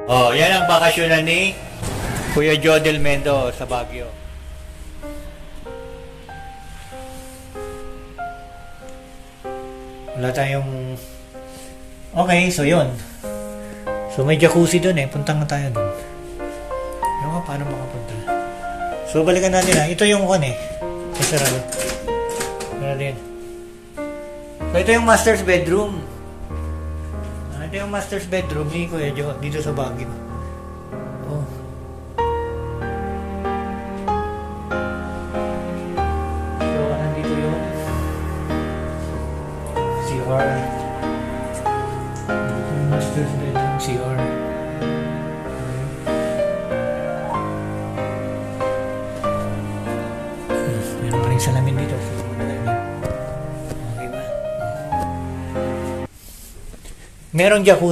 Oh, yan ang bakasyonan ni Kuya Jodel Mendo sa Baguio. Wala tayong... Okay, so yun. So may jacuzzi doon eh. Punta nga tayo doon. Ano nga, paano makapunta? So balikan natin ha. Ito yung one eh. Kasarado. Ano din? So ito yung master's bedroom. Ito yung master's bedroom ni Kuya Jo dito sa Baguio. Oh. So nandito yung CR. Yung master's bedroom CR. Meron pa rin salamin dito. Okay ba? Merong jacuzzi.